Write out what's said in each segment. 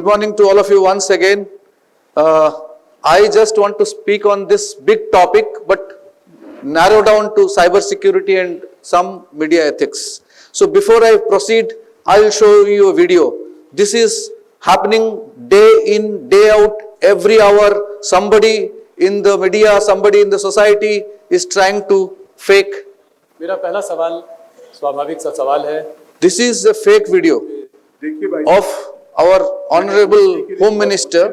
morning to all of you once again. I just want to speak on this big topic, but narrow down to cyber security and some media ethics. So before I proceed, I will show you a video. This is happening day in, day out, every hour. Somebody in the media, somebody in the society is trying to fake. मेरा पहला सवाल स्वाभाविक सा सवाल है. This is a fake video of our honorable Home Minister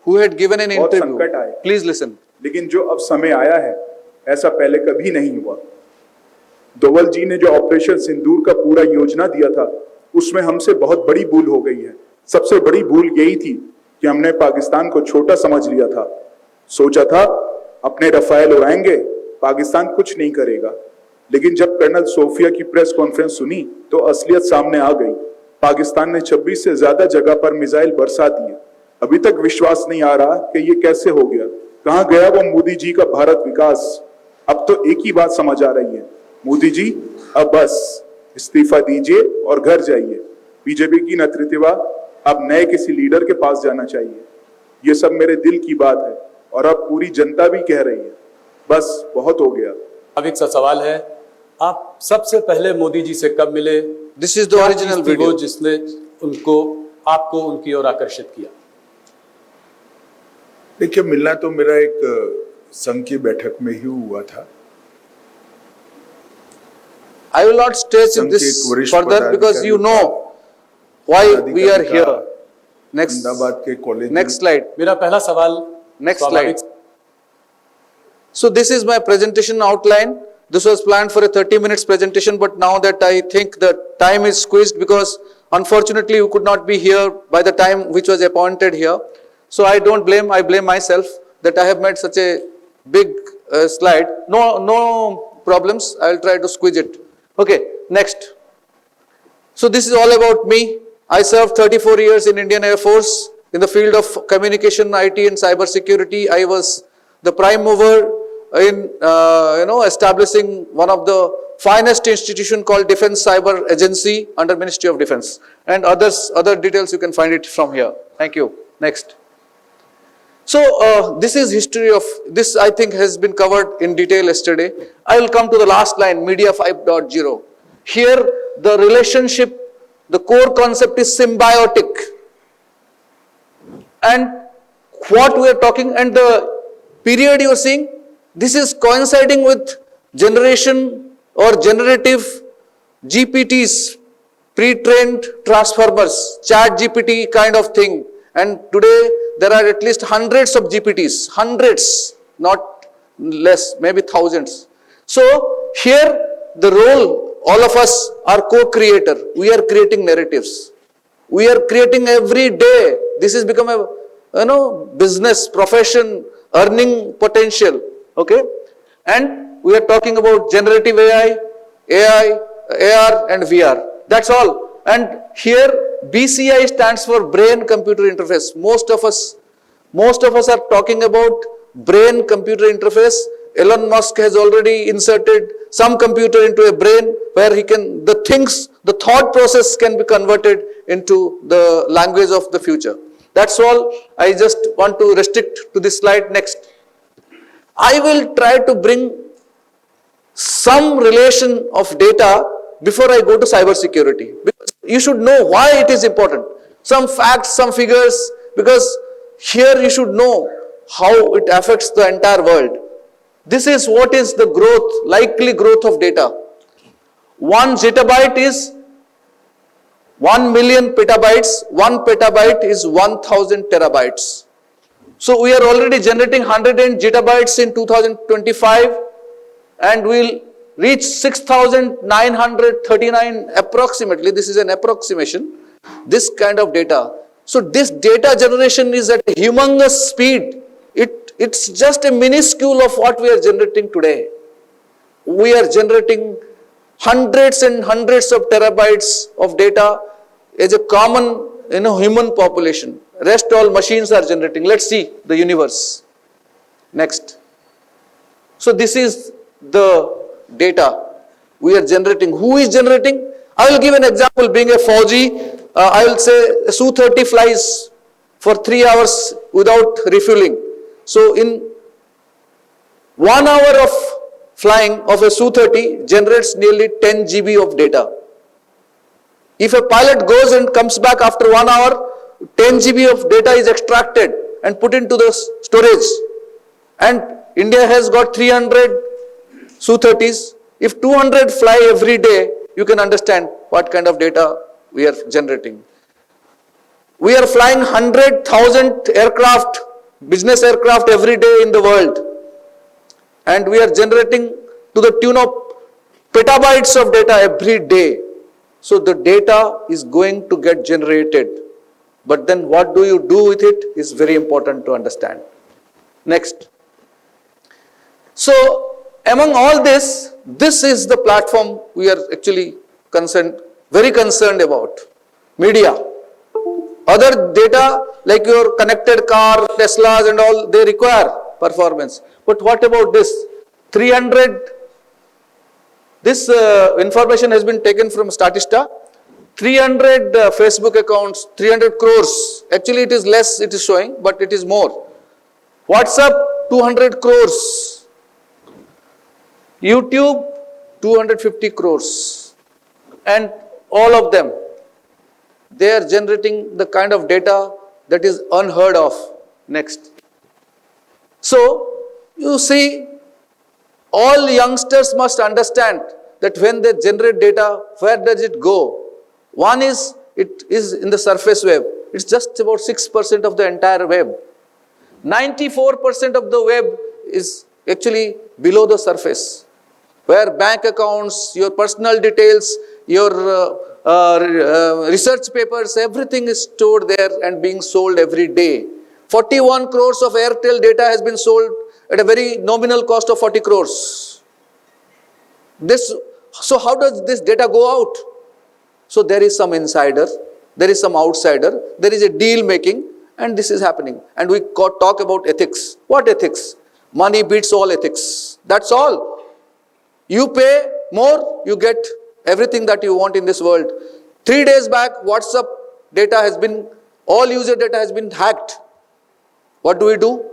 who had given an interview. Please listen. लेकिन जो अब समय आया है, ऐसा पहले कभी नहीं हुआ. दोवल जी ने जो ऑपरेशन सिंदूर का पूरा योजना दिया था, उसमें हमसे बहुत बड़ी भूल हो गई है. सबसे बड़ी भूल यही थी कि हमने पाकिस्तान को छोटा समझ लिया था. सोचा था अपने रफाइल उड़ाएंगे, पाकिस्तान कुछ नहीं करेगा. लेकिन जब कर्नल सोफिया की प्रेस कॉन्फ्रेंस सुनी तो असलियत सामने आ गई. पाकिस्तान ने 26 से ज्यादा जगह पर मिसाइल बरसा दिए. अभी तक विश्वास नहीं आ रहा कि ये कैसे हो गया. कहां गया वो मोदी जी का भारत विकास. अब तो एक ही बात समझ आ रही है, मोदी जी अब बस इस्तीफा दीजिए और घर जाइए. बीजेपी की नेतृत्व अब नए किसी लीडर के पास जाना चाहिए. ये सब मेरे दिल की बात है और अब पूरी जनता भी कह रही है. बस बहुत हो गया. स्वाभाविक सा सवाल है, आप सबसे पहले मोदी जी से कब मिले? This is the original video. जिसने आपको उनकी ओर आकर्षित किया. देखिए, मिलना तो मेरा एक संघ की बैठक में ही हुआ था. I will not stretch this further because you know why we are here. Next slide. मेरा पहला सवाल. Next slide. So this is my presentation outline. This was planned for a 30 minutes presentation, but now that I think the time is squeezed because unfortunately you could not be here by the time which was appointed here. So I blame myself that I have made such a big slide. No problems. I will try to squeeze it. Okay, next. So this is all about me. I served 34 years in Indian Air Force in the field of communication, IT and cyber security. I was the prime mover in establishing one of the finest institution called Defense Cyber Agency under Ministry of Defense, and other details you can find it from here. Thank you. Next. So this is history of this. I think has been covered in detail yesterday. I will come to the last line, Media 5.0. Here the relationship, the core concept is symbiotic, and what we are talking and the period you are seeing, this is coinciding with generation or generative GPTs, pre-trained transformers, chat GPT kind of thing. And today there are at least hundreds of GPTs, hundreds, not less, maybe thousands. So here the role, all of us are co-creator. We are creating narratives. We are creating every day. This has become a business, profession, earning potential. Okay, and we are talking about generative AI, AR and VR. That's all. And here BCI stands for brain computer interface. Most of us are talking about brain computer interface. Elon Musk has already inserted some computer into a brain where the thought process can be converted into the language of the future. That's all. I just want to restrict to this slide. Next. I will try to bring some relation of data before I go to cyber security. Because you should know why it is important. Some facts, some figures, because here you should know how it affects the entire world. This is what is the growth, likely growth of data. 1 zettabyte is 1 million petabytes. 1 petabyte is 1000 terabytes. So we are already generating 108 zettabytes in 2025 and we'll reach 6,939 approximately. This is an approximation. This kind of data. So this data generation is at a humongous speed. It's just a minuscule of what we are generating today. We are generating hundreds and hundreds of terabytes of data as a common human population. Rest all machines are generating. Let's see the universe. Next. So this is the data we are generating. Who is generating? I will give an example. Being a Fauji, I will say Su-30 flies for 3 hours without refueling. So in 1 hour of flying of a Su-30 generates nearly 10 GB of data. If a pilot goes and comes back after 1 hour, 10 GB of data is extracted and put into the storage. And India has got 300 Su-30s. If 200 fly every day, you can understand what kind of data we are generating. We are flying 100,000 aircraft, business aircraft every day in the world. And we are generating to the tune of petabytes of data every day. So the data is going to get generated. But then what do you do with it is very important to understand. Next. So among all this, this is the platform we are actually very concerned about. Media. Other data like your connected car, Teslas and all, they require performance. But what about this? 300, this information has been taken from Statista. 300 Facebook accounts, 300 crores. Actually it is less, it is showing, but it is more. WhatsApp, 200 crores. YouTube, 250 crores. And all of them, they are generating the kind of data that is unheard of. Next. So, you see, all youngsters must understand that when they generate data, where does it go? One is, it is in the surface web. It's just about 6% of the entire web. 94% of the web is actually below the surface, where bank accounts, your personal details, your research papers, everything is stored there and being sold every day. 41 crores of Airtel data has been sold at a very nominal cost of 40 crores. So how does this data go out? So there is some insider, there is some outsider, there is a deal making, and this is happening. And we talk about ethics. What ethics? Money beats all ethics. That's all. You pay more, you get everything that you want in this world. 3 days back, WhatsApp data has been, all user data has been hacked. What do?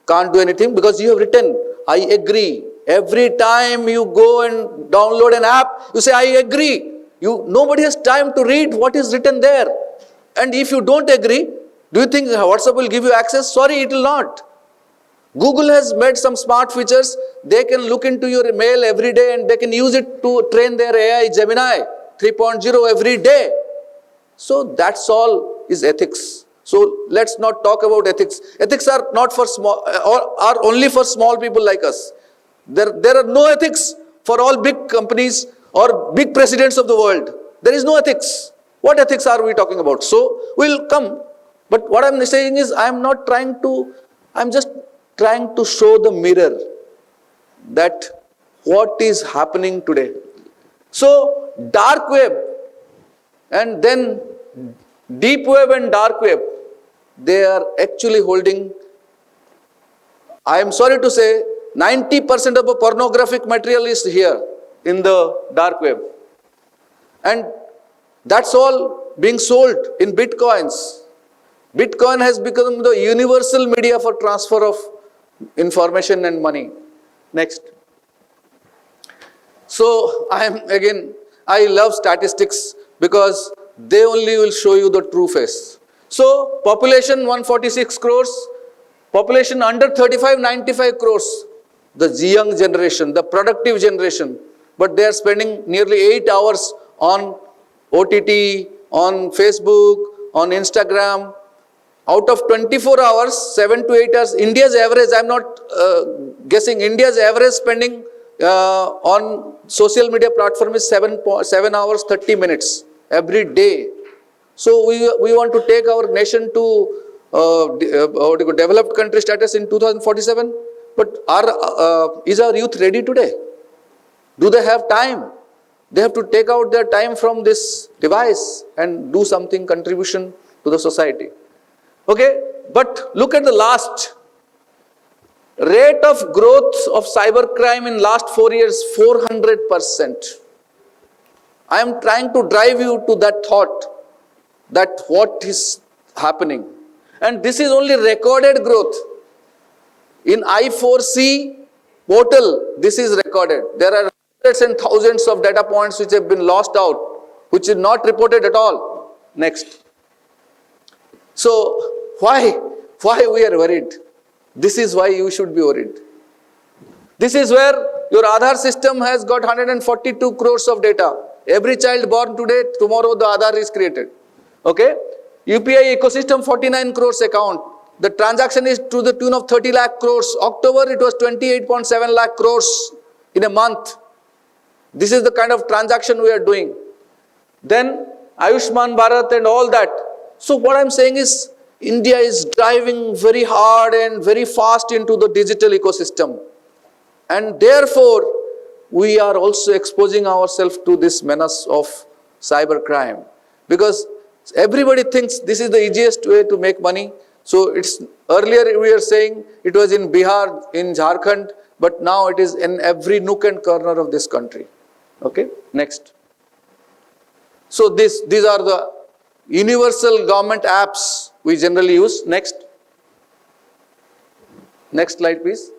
Can't do anything because you have written, I agree. Every time you go and download an app, you say, I agree. Nobody has time to read what is written there. And if you don't agree, do you think WhatsApp will give you access? Sorry, it will not. Google has made some smart features. They can look into your mail every day and they can use it to train their AI Gemini 3.0 every day. So that's all is ethics. So let's not talk about ethics. Ethics are not for small, or are only for small people like us. There are no ethics for all big companies or big presidents of the world. There is no ethics. What ethics are we talking about? So we'll come. But what I'm saying is I'm just trying to show the mirror that what is happening today. So dark web and then deep web and dark web, they are actually holding, I am sorry to say, 90% of the pornographic material is here in the dark web. And that's all being sold in bitcoins. Bitcoin has become the universal media for transfer of information and money. Next. So I love statistics because they only will show you the true face. So population 146 crores, population under 35, 95 crores. The young generation, the productive generation. But they are spending nearly 8 hours on OTT, on Facebook, on Instagram. Out of 24 hours, 7 to 8 hours, India's average, I'm not guessing, India's average spending on social media platform is 7 hours, 30 minutes every day. So we want to take our nation to developed country status in 2047. But is our youth ready today? Do they have time? They have to take out their time from this device and do something contribution to the society. Okay, but look at the last rate of growth of cybercrime in last 4 years, 400%. I am trying to drive you to that thought that what is happening. And this is only recorded growth. In I4C portal, this is recorded. There are hundreds and thousands of data points which have been lost out, which is not reported at all. Next. So, why we are worried? This is why you should be worried. This is where your Aadhaar system has got 142 crores of data. Every child born today, tomorrow the Aadhaar is created. Okay? UPI ecosystem 49 crores account. The transaction is to the tune of 30 lakh crores. October it was 28.7 lakh crores in a month. This is the kind of transaction we are doing. Then Ayushman Bharat and all that. So what I'm saying is India is driving very hard and very fast into the digital ecosystem. And therefore, we are also exposing ourselves to this menace of cybercrime. Because everybody thinks this is the easiest way to make money. So it's earlier we were saying it was in Bihar, in Jharkhand, but now it is in every nook and corner of this country. Okay, next. So these are the universal government apps we generally use. Next. Next slide, please.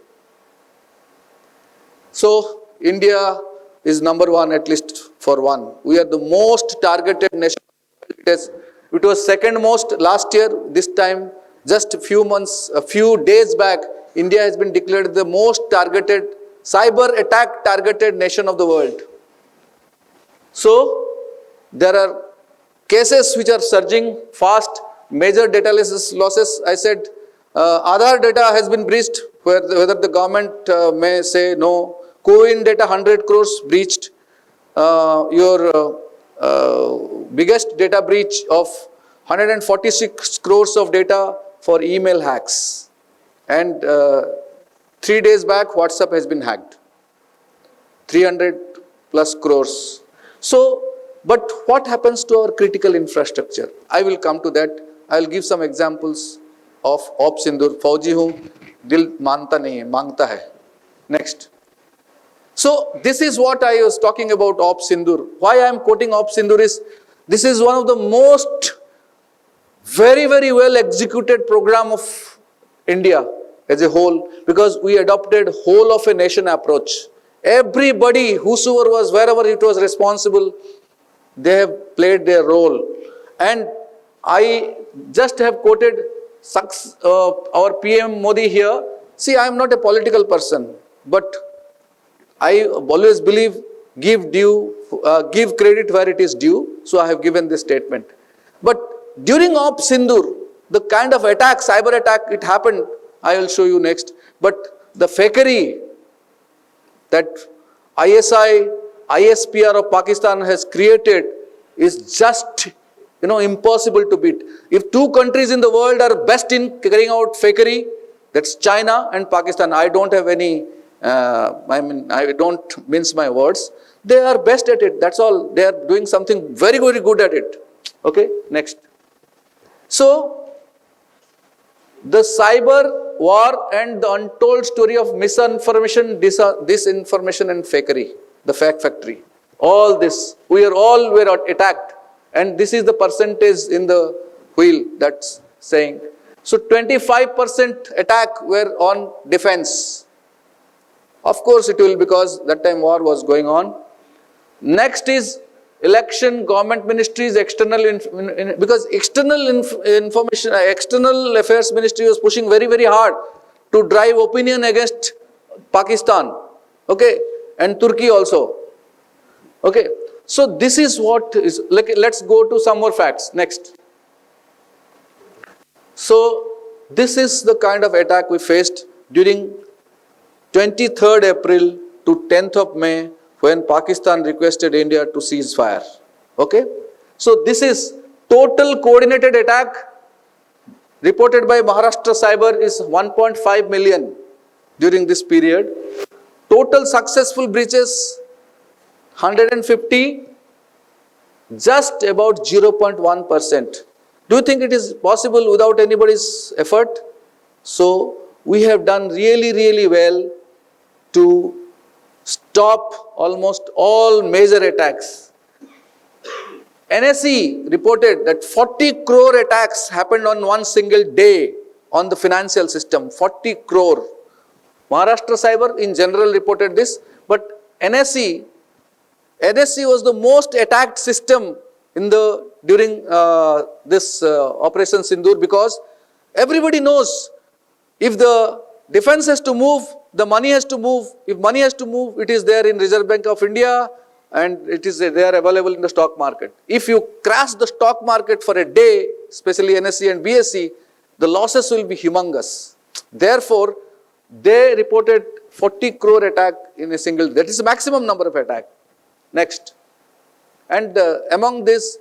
So India is number one, at least for one. We are the most targeted nation. It was second most last year. This time, just a few days back, India has been declared the most targeted, cyber attack targeted nation of the world. So there are cases which are surging fast, major data losses. I said Aadhaar data has been breached, whether the government may say no. CoWIN data 100 crores breached. Your biggest data breach of 146 crores of data for email hacks. And 3 days back, WhatsApp has been hacked. 300 plus crores. So, but what happens to our critical infrastructure? I will come to that. I will give some examples of Op Sindoor. Fauji hu, dil manta nahi hai, mangta hai. Next. So, this is what I was talking about Op Sindoor. Why I am quoting Op Sindoor is, this is one of the most very well executed program of India as a whole, because we adopted whole of a nation approach. Everybody, whosoever was, wherever it was responsible, they have played their role. And I just have quoted our PM Modi here. See, I am not a political person, but I always believe give credit where it is due. So I have given this statement. But during Op Sindoor, the kind of attack, cyber attack, it happened, I will show you next. But the fakery that ISPR of Pakistan has created is just, impossible to beat. If two countries in the world are best in carrying out fakery, that's China and Pakistan. I don't have any, I don't mince my words. They are best at it, that's all. They are doing something very good at it. Okay, next. So, the cyber war and the untold story of misinformation, disinformation and fakery, the fact factory, all this, we were attacked, and this is the percentage in the wheel that's saying. So 25% attack were on defense. Of course it will, because that time war was going on. Next is election, government ministries, external, because external information, external affairs ministry was pushing very hard to drive opinion against Pakistan, okay, and Turkey also, okay. So this is what is, like, let's go to some more facts, next. So this is the kind of attack we faced during 23rd April to 10th of May, when Pakistan requested India to cease fire. Okay? So this is total coordinated attack reported by Maharashtra Cyber is 1.5 million during this period. Total successful breaches 150, just about 0.1%. Do you think it is possible without anybody's effort? So we have done really well to stop almost all major attacks. NSE reported that 40 crore attacks happened on one single day on the financial system. 40 crore. Maharashtra Cyber in general reported this, but NSE was the most attacked system in the during this Operation Sindoor, because everybody knows if the defense has to move, the money has to move. If money has to move, it is there in Reserve Bank of India and it is there available in the stock market. If you crash the stock market for a day, especially NSE and BSE, the losses will be humongous. Therefore, they reported 40 crore attack in a single, that is the maximum number of attack. Next. And among these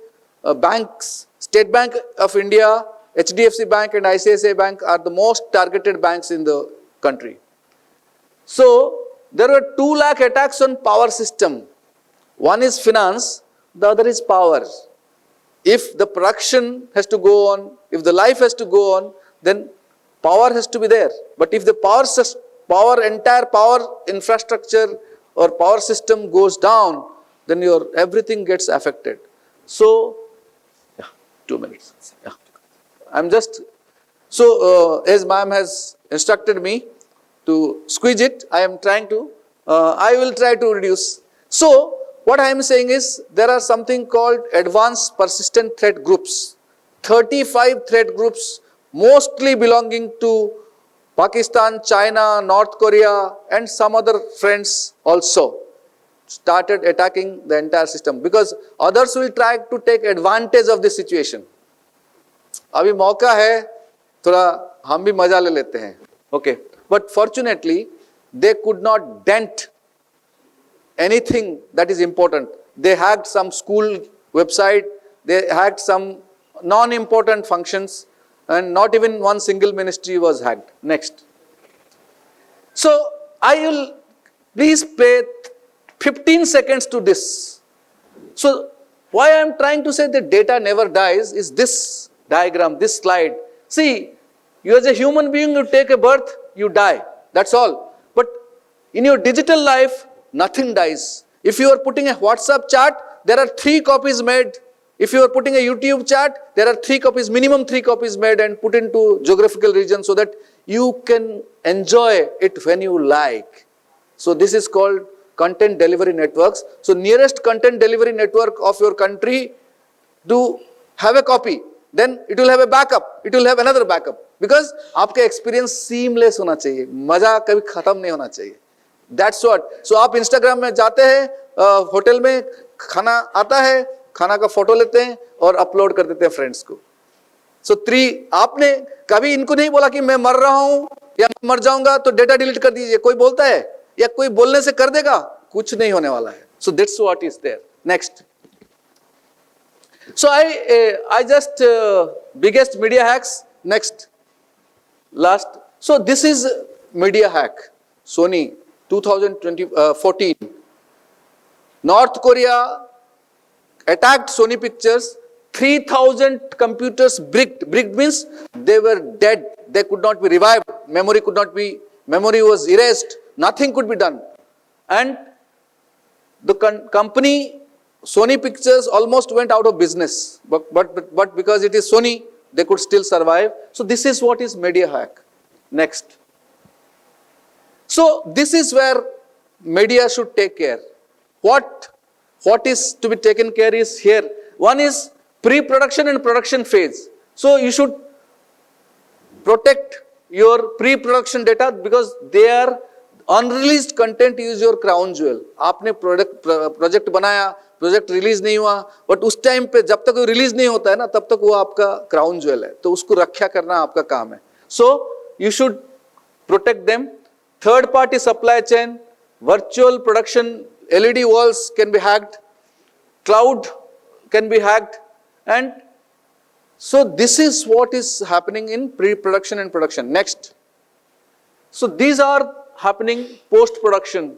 banks, State Bank of India, HDFC Bank and ICICI Bank are the most targeted banks in the country. So, there were 2 lakh attacks on power system. One is finance, the other is power. If the production has to go on, if the life has to go on, then power has to be there. But if the entire power infrastructure or power system goes down, then your everything gets affected. So, 2 minutes. I'm just, so as ma'am has instructed me to squeeze it, I am trying to, I will try to reduce. So, what I am saying is, there are something called advanced persistent threat groups. 35 threat groups, mostly belonging to Pakistan, China, North Korea and some other friends also started attacking the entire system, because others will try to take advantage of this situation. अभी मौका है, थोड़ा हम भी मजा ले लेते हैं. Okay, but fortunately, they could not dent anything that is important. They hacked some school website, they hacked some non-important functions, and not even one single ministry was hacked. Next. So, I will please pay 15 seconds to this. So, why I am trying to say that data never dies is this diagram, this slide. See, you as a human being, you take a birth, you die. That's all. But in your digital life, nothing dies. If you are putting a WhatsApp chat, there are 3 copies made. If you are putting a YouTube chat, there are 3 copies, minimum 3 copies made and put into geographical region so that you can enjoy it when you like. So this is called content delivery networks. So nearest content delivery network of your country, do have a copy. Then it will have a backup. It will have another backup. Because आपका experience seamless होना चाहिए. मजा कभी खत्म नहीं होना चाहिए. That's what. So आप Instagram में जाते हैं, होटल में खाना आता है, खाना का फोटो लेते हैं और अपलोड कर देते हैं फ्रेंड्स को. So 3, आपने कभी इनको नहीं बोला कि मैं मर रहा हूं या मर जाऊंगा तो डेटा डिलीट कर दीजिए. कोई बोलता है या कोई बोलने से कर देगा? कुछ नहीं होने वाला है. So that's what is there. Next. So I just biggest media hacks. Next. Last. So this is media hack. Sony 2014. North Korea attacked Sony Pictures. 3,000 computers bricked. Bricked means they were dead. They could not be revived. Memory was erased. Nothing could be done. And the company Sony Pictures almost went out of business. But because it is Sony, they could still survive. So this is what is media hack. Next. So this is where media should take care. What is to be taken care is here. One is pre-production and production phase. So you should protect your pre-production data because they are unreleased content is your crown jewel. आपने project बनाया, project release नहीं हुआ, but उस time पे जब तक वो release नहीं होता है ना, तब तक वो आपका crown jewel है. तो उसको रक्षा करना आपका काम है. So you should protect them. Third party supply chain, virtual production, LED walls can be hacked, cloud can be hacked, and so this is what is happening in pre-production and production. Next. So these are happening post-production.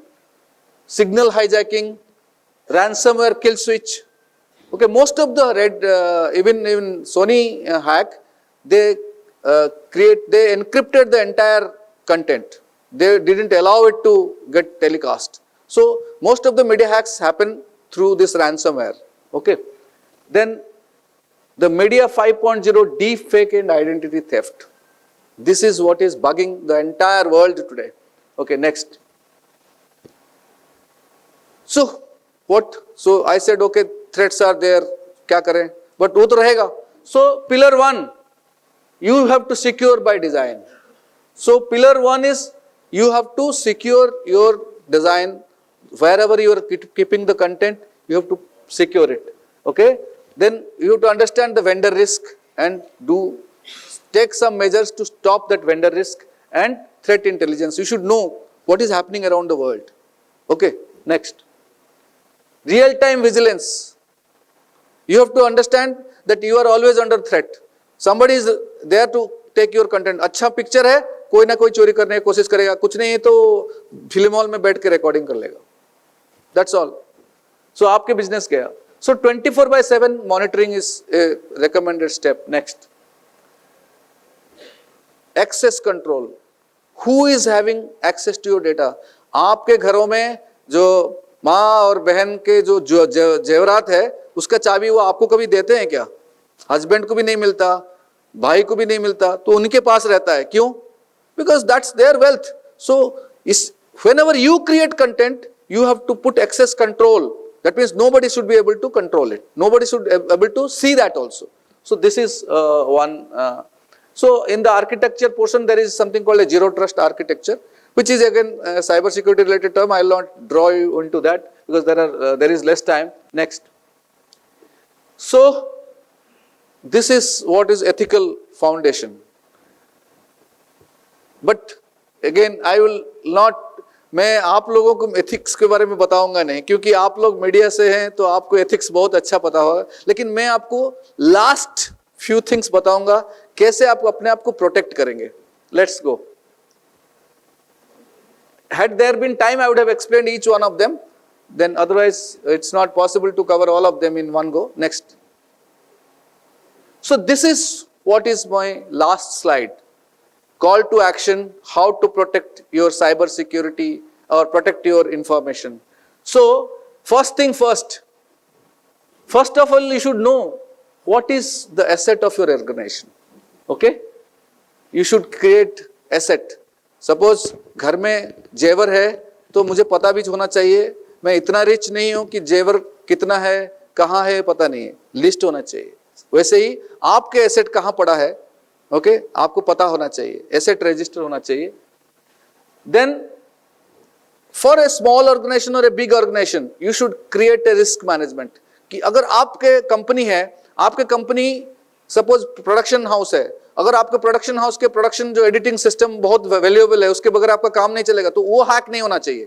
Signal hijacking, ransomware kill switch. Okay, most of the even Sony hack, they encrypted the entire content. They didn't allow it to get telecast. So most of the media hacks happen through this ransomware. Okay. Then the media 5.0, deep fake and identity theft. This is what is bugging the entire world today. Okay, next. So what? So I said, okay, threats are there, क्या करें? But वो तो रहेगा. So pillar 1, you have to secure by design. So pillar 1 is you have to secure your design. Wherever you are keeping the content, you have to secure it. Okay? Then you have to understand the vendor risk and take some measures to stop that vendor risk and threat intelligence. You should know what is happening around the world. Okay? Next. Real-time vigilance. You have to understand that you are always under threat. Somebody is there to take your content. अच्छा picture है, कोई ना कोई चोरी करने की कोशिश करेगा, कुछ नहीं है तो फिल्म हॉल में बैठ के रिकॉर्डिंग कर लेगा. That's all. So आपके बिजनेस गया. So 24/7 monitoring is a recommended step. Next. Access control. Who is having access to your data? आपके घरों में जो माँ और बहन के जो जेवरात है, उसका चाबी वो आपको कभी देते हैं क्या? हस्बैंड को भी नहीं मिलता, भाई को भी नहीं मिलता, तो उनके पास रहता है. क्यों? Because that's their wealth. So whenever you create content, you have to put access control. That means nobody should be able to control it. Nobody should be able to see that also. So this is one. So in the architecture portion, there is something called a zero trust architecture, which is again a cyber security related term. I will not draw you into that because there is less time. Next. So this is what is ethical foundation. But again, I will not. मैं आप लोगों को ethics के बारे में बताऊंगा नहीं, क्योंकि आप लोग मीडिया से हैं तो आपको एथिक्स बहुत अच्छा पता होगा. लेकिन मैं आपको लास्ट फ्यू थिंग्स बताऊंगा कैसे आप अपने आप को प्रोटेक्ट करेंगे. Let's go. Had there been time, I would have explained each one of them. Then otherwise, it's not possible to cover all of them in one go. Next. So this is what is my last slide. Call to action, how to protect your cyber security or protect your information. So first thing first. First of all, you should know what is the asset of your organization. Okay? You should create asset. Suppose घर में जेवर है तो मुझे पता भी होना चाहिए. मैं इतना रिच नहीं हूं कि जेवर कितना है, कहाँ है पता नहीं है, लिस्ट होना चाहिए. वैसे ही आपके एसेट कहाँ पड़ा है, ओके, आपको पता होना चाहिए, एसेट रजिस्टर होना चाहिए. Then for a small organization और a big organization you should create a risk management. कि अगर आपके कंपनी है, आपके कंपनी सपोज प्रोडक्शन हाउस है, अगर आपके प्रोडक्शन हाउस के प्रोडक्शन जो एडिटिंग सिस्टम बहुत वैल्यूएबल है, उसके बगैर आपका काम नहीं चलेगा, तो वो हैक नहीं होना चाहिए.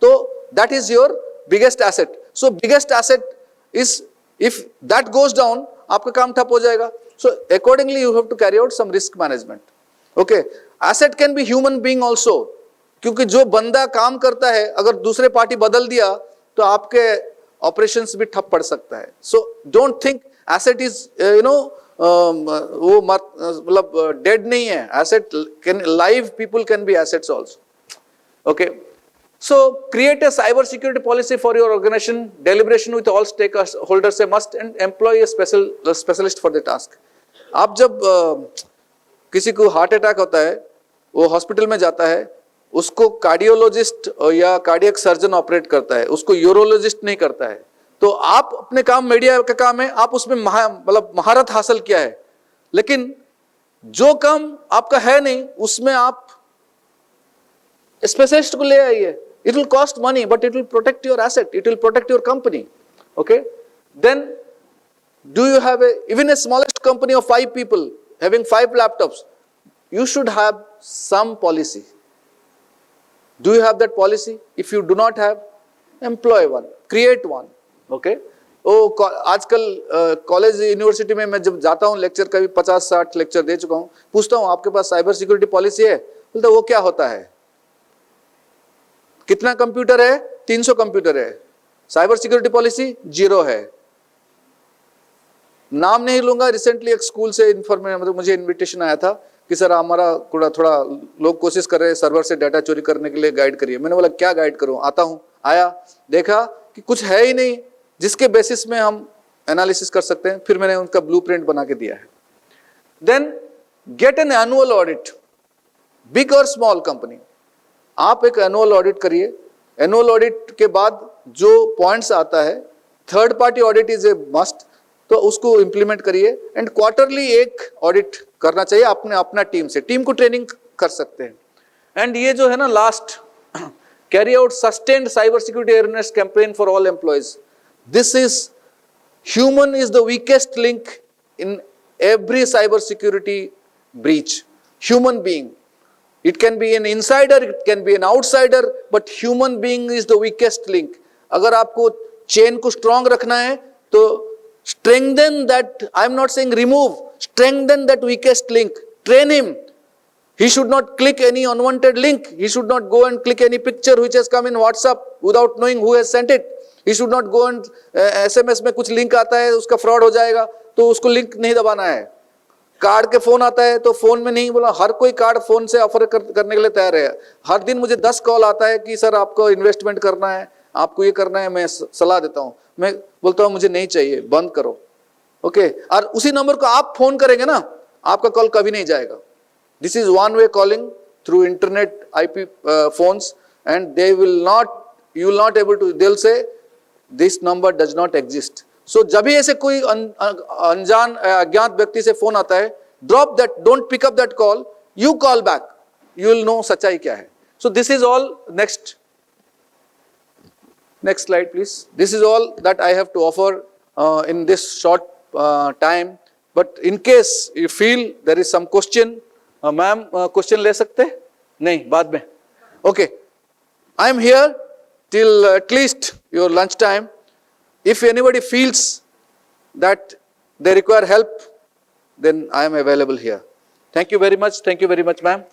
तो that is your biggest asset. So biggest asset is if that goes down, आपका काम ठप हो जाएगा. So accordingly you have to carry out some risk management. Okay, asset can be human being also, क्योंकि जो बंदा काम करता है अगर दूसरे पार्टी बदल दिया तो आपके ऑपरेशंस भी ठप पड़ सकता है. So don't think asset is वो मतलब डेड नहीं है. Asset can live people can be assets also. Okay. So create a cyber security policy for your organization. Deliberation with all stakeholders a must and employ a specialist for the task. आप जब किसी को heart attack होता है, वो hospital में जाता है, उसको कार्डियोलॉजिस्ट या कार्डियक सर्जन ऑपरेट करता है, उसको यूरोलॉजिस्ट नहीं करता है. तो आप अपने काम, मीडिया का काम है, आप उसमें मतलब महारत हासिल किया है, लेकिन जो काम आपका है नहीं उसमें आप स्पेशलिस्ट को ले आइए. It will cost money, but it will protect your asset. It will protect your company. Okay. Then, do you have even a smallest company of 5 people having 5 laptops? You should have some policy. Do you have that policy? If you do not have, employ one, create one. Okay. आजकल college university में मैं जब जाता हूँ lecture, कभी 50-60 lecture दे चुका हूँ, पूछता हूँ आपके पास साइबर सिक्योरिटी पॉलिसी है? बोलता वो क्या होता है? कितना कंप्यूटर है? 300 कंप्यूटर है. साइबर सिक्योरिटी पॉलिसी 0 है. नाम नहीं लूंगा. रिसेंटली एक स्कूल से मतलब मुझे इनविटेशन आया था कि सर हमारा थोड़ा लोग कोशिश कर रहे हैं सर्वर से डाटा चोरी करने के लिए, गाइड करिए. मैंने बोला क्या गाइड करूं, आता हूं. आया, देखा कि कुछ है ही नहीं जिसके बेसिस में हम एनालिसिस कर सकते हैं, फिर मैंने उनका ब्लूप्रिंट बना के दिया है। Then get an annual audit, big और स्मॉल कंपनी, आप एक एनुअल ऑडिट करिए। एनुअल ऑडिट के बाद जो पॉइंट्स आता है, third party audit is a must, तो उसको इंप्लीमेंट करिए। एंड क्वार्टरली एक ऑडिट करना चाहिए आपने अपना टीम से, टीम को ट्रेनिंग कर सकते हैं। एंड ये जो है ना last, carry out sustained cyber security awareness campaign for all employees. This is, human is the weakest link in every cyber security breach. Human being, it can be an insider, it can be an outsider, but human being is the weakest link. अगर आपको chain को strong रखना है तो strengthen that, I am not saying remove, strengthen that weakest link, train him. He should not click any unwanted link, he should not go and click any picture which has come in WhatsApp without knowing who has sent it. He should not go and SMS में कुछ link आता है उसका fraud हो जाएगा तो उसको link नहीं दबाना है। कार्ड के फोन आता है तो फोन में नहीं बोला, हर कोई कार्ड फोन से ऑफर करने के लिए तैयार है। हर दिन मुझे 10 कॉल आता है कि सर आपको इन्वेस्टमेंट करना है, आपको ये करना है, मैं सलाह देता हूँ, मैं बोलता हूँ मुझे नहीं चाहिए, बंद करो। ओके, और उसी नंबर को आप फोन करेंगे ना, आपका कॉल कभी नहीं जाएगा। This is one way calling through internet IP phones and they will not, you will not able to, they will say this number does not exist. So जब भी ऐसे कोई अनजान अज्ञात व्यक्ति से फोन आता है, drop that, don't pick up that call, you call back, you will know सच्चाई क्या है। So this is all, next slide please. This is all that I have to offer in this short time, but in case you feel there is some question, ma'am question ले सकते हैं? नहीं, बाद में। Okay, I am here till at least your lunch time. If anybody feels that they require help, then I am available here. Thank you very much, ma'am.